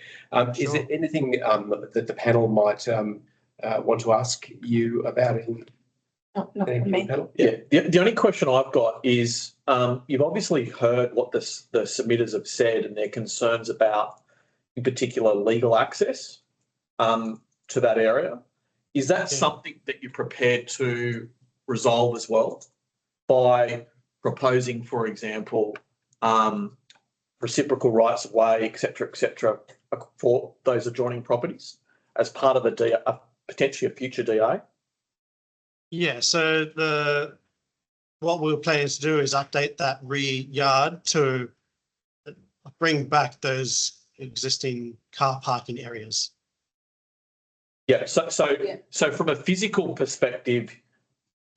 Is there anything that the panel might want to ask you about it? Not for me. Yeah, the only question I've got is you've obviously heard what the submitters have said and their concerns about, in particular, legal access to that area. Is that something that you're prepared to resolve as well by proposing, for example, reciprocal rights of way, et cetera, for those adjoining properties as part of a potentially a future DA? Yeah, so what we're planning to do is update that rear yard to bring back those existing car parking areas. Yeah, so from a physical perspective,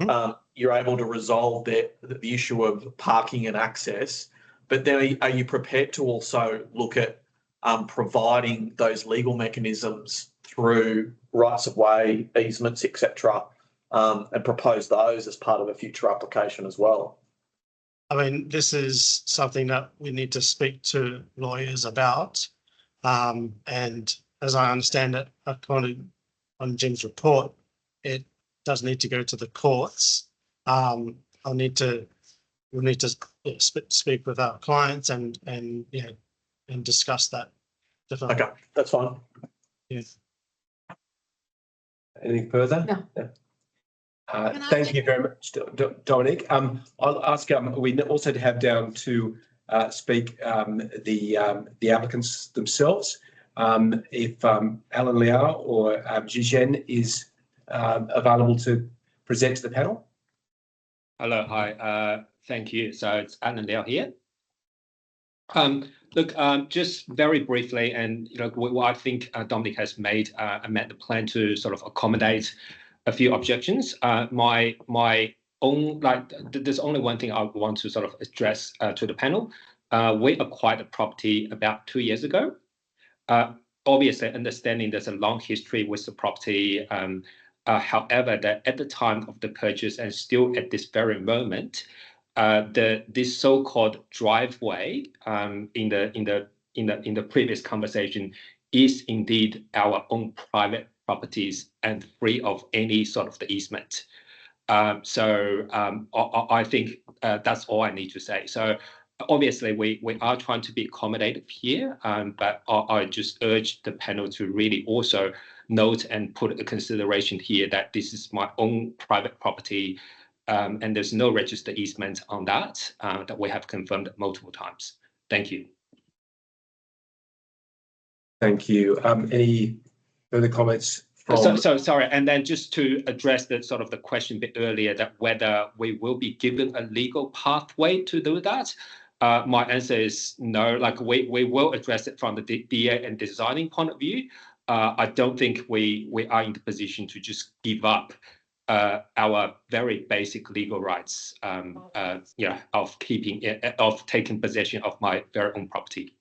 you're able to resolve the issue of parking and access, but then are you prepared to also look at providing those legal mechanisms through rights of way, easements, et cetera, and propose those as part of a future application as well? I mean, this is something that we need to speak to lawyers about. And as I understand it, according on Jim's report, it does need to go to the courts. We'll need to speak with our clients and discuss that. Definitely. Okay, that's fine. Yeah. Anything further? No. Thank you very much, Dominic. I'll ask, we also have down to speak the applicants themselves. If Alan Liao or Zhizhen is available to present to the panel. Hello, hi, thank you. So it's Alan Liao here. Look, just very briefly, and what I think Dominic has made amend the plan to sort of accommodate a few objections. My own, there's only one thing I want to sort of address to the panel. We acquired the property about 2 years ago. Obviously, understanding there's a long history with the property. However, that at the time of the purchase and still at this very moment, this so-called driveway in the previous conversation is indeed our own private properties and free of any sort of the easement. So I think that's all I need to say. So obviously we are trying to be accommodative here, but I just urge the panel to really also note and put a consideration here that this is my own private property. And there's no registered easement on that that we have confirmed multiple times. Thank you. Thank you. Any further comments? So sorry, and then just to address the sort of the question a bit earlier that whether we will be given a legal pathway to do that. my answer is no. Like we will address it from the DA and designing point of view. I don't think we are in the position to just give up our very basic legal rights, of taking possession of my very own property.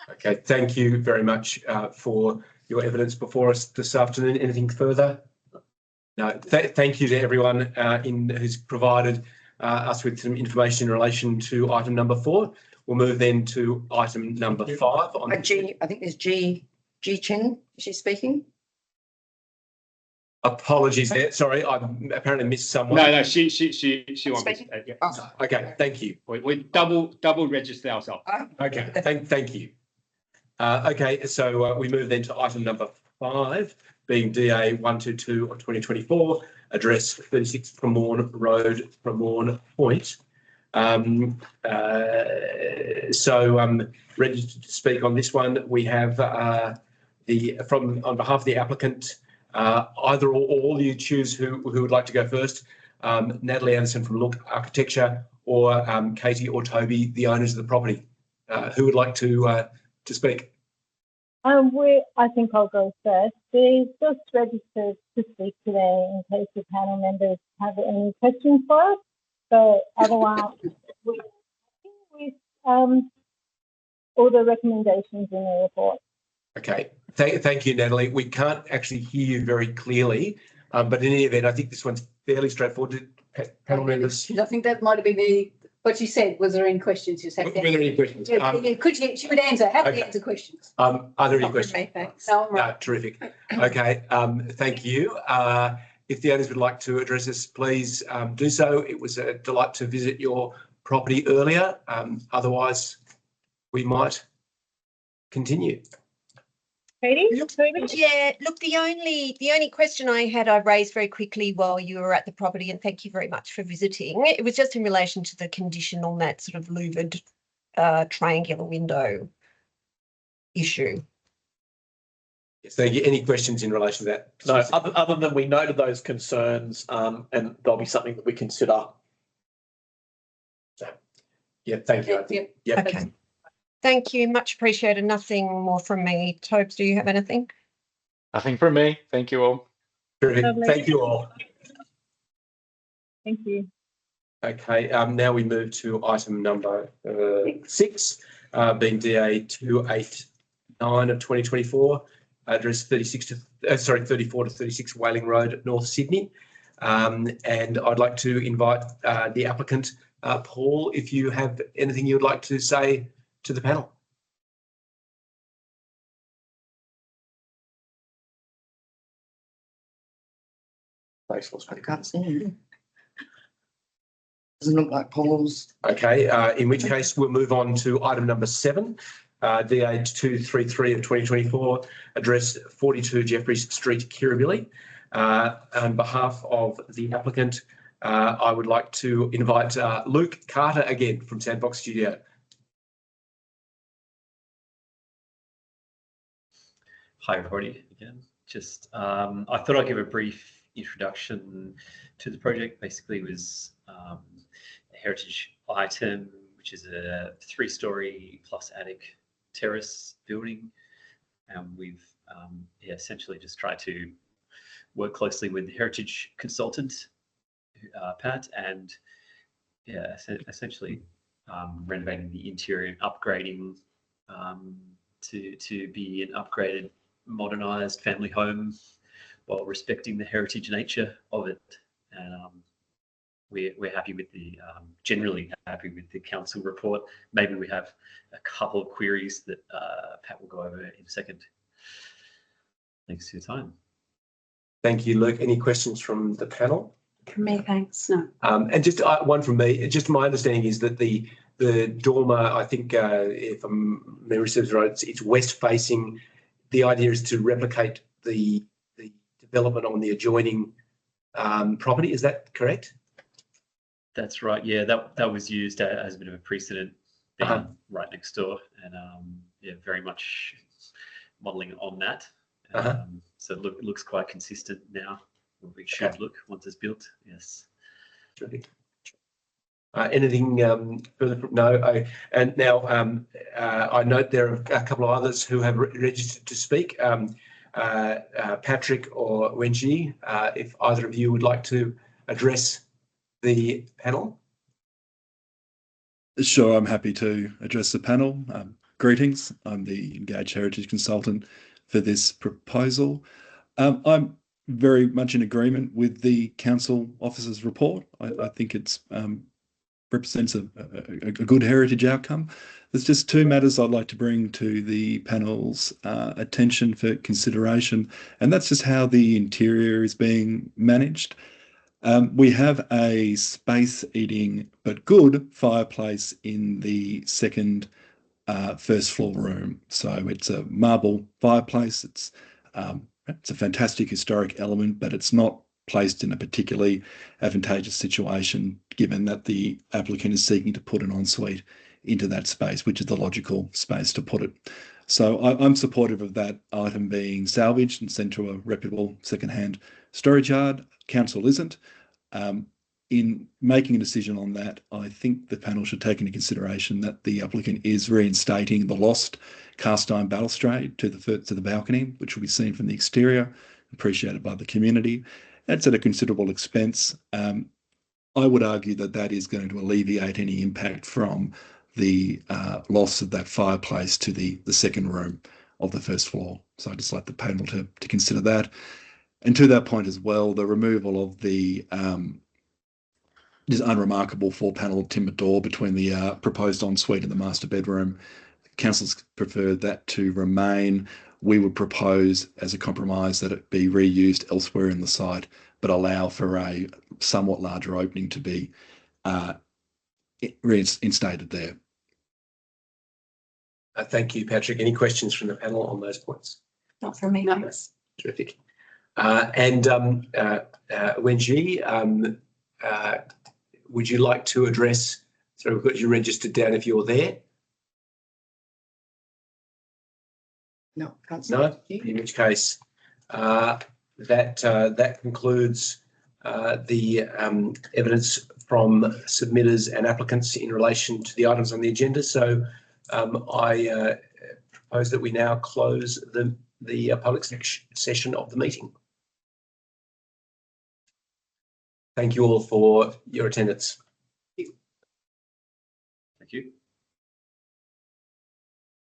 Okay, thank you very much for your evidence before us this afternoon. Anything further? No. Thank you to everyone who's provided us with some information in relation to item number 4. We'll move then to item number 5. On G, I think there's G Chen. Is she speaking? Apologies there. Sorry, I apparently missed someone. No, she wants to. Yeah. Oh. Okay, thank you. We double register ourselves. Okay, thank you. Okay, so we move then to item number 5, being DA 122 of 2024, address 36 Cremorne Road, Cremorne Point. Registered to speak on this one, we have on behalf of the applicant, either or all you choose who would like to go first. Natalie Anderson from Look Architecture, or Katie or Toby, the owners of the property. Who would like to speak? I think I'll go first. We're just registered to speak today in case the panel members have any questions for us. So otherwise, we're with all the recommendations in the report. Okay, thank you, Natalie. We can't actually hear you very clearly, but in any event, I think this one's fairly straightforward. Panel members. I think that might have been what she said. Was there any questions? Were there any questions? She would answer. Happily answer questions. Are there any questions? Me, thanks. No, I'm right. No, terrific. Okay, thank you. If the owners would like to address us, please do so. It was a delight to visit your property earlier. Otherwise, we might continue. Katie? Yeah, look, the only question I had, I raised very quickly while you were at the property, and thank you very much for visiting. It was just in relation to the condition on that sort of louvered triangular window issue. Yes, thank you. Any questions in relation to that? No, other than we noted those concerns, and there'll be something that we consider. So, yeah, thank you. Yeah. Okay. Thank you. Much appreciated. Nothing more from me. Tobes, do you have anything? Nothing from me. Thank you all. Terrific. Thank you all. Thank you. Okay, now we move to item number 6, being DA 289 of 2024, address 34 to 36 Whaling Road, North Sydney. And I'd like to invite the applicant, Paul, if you have anything you'd like to say to the panel. I can't see him. Doesn't look like Paul's. Okay, in which case we'll move on to item number 7, DA 233 of 2024, address 42 Jeffreys Street, Kirribilli. On behalf of the applicant, I would like to invite Luke Carter again from Sandbox Studio. Hi everybody again. Just I thought I'd give a brief introduction to the project. Basically, it was a heritage item, which is a 3-story plus attic terrace building, and we've essentially just tried to work closely with the heritage consultant, Pat, and essentially renovating the interior and upgrading to be an upgraded, modernised family home while respecting the heritage nature of it. And we're happy with the generally happy with the council report. Maybe we have a couple of queries that Pat will go over in a second. Thanks for your time. Thank you, Luke. Any questions from the panel? From me, thanks. No. And just one from me. Just my understanding is that the dormer, I think, if memory serves right, it's west facing. The idea is to replicate the development on the adjoining property. Is that correct? That's right. Yeah, that was used as a bit of a precedent right next door, and very much modelling on that. So it looks quite consistent now. It should look once it's built. Yes. Terrific. Anything further? No. And now I note there are a couple of others who have registered to speak. Patrick or Wenji, if either of you would like to address the panel. Sure, I'm happy to address the panel. Greetings, I'm the Engaged Heritage Consultant for this proposal. I'm very much in agreement with the Council Officer's report. I think it's represents a good heritage outcome. There's just two matters I'd like to bring to the panel's attention for consideration, and that's just how the interior is being managed. We have a space-eating but good fireplace in the second first floor room. So it's a marble fireplace. It's a fantastic historic element, but it's not placed in a particularly advantageous situation, given that the applicant is seeking to put an ensuite into that space, which is the logical space to put it. So I'm supportive of that item being salvaged and sent to a reputable second-hand storage yard. Council isn't. In making a decision on that, I think the panel should take into consideration that the applicant is reinstating the lost cast iron balustrade to the balcony, which will be seen from the exterior, appreciated by the community. That's at a considerable expense. I would argue that that is going to alleviate any impact from the loss of that fireplace to the second room of the first floor. So I'd just like the panel to consider that. And to that point as well, the removal of the this unremarkable 4-panel timber door between the proposed ensuite and the master bedroom. Council's preferred that to remain. We would propose as a compromise that it be reused elsewhere in the site, but allow for a somewhat larger opening to be reinstated there. Thank you, Patrick. Any questions from the panel on those points? Not from me. No. Terrific. And Wenji, would you like to address? So we've got you registered down if you're there. No, can't see. No, in which case that concludes the evidence from submitters and applicants in relation to the items on the agenda. So I propose that we now close the public session of the meeting. Thank you all for your attendance. Thank you.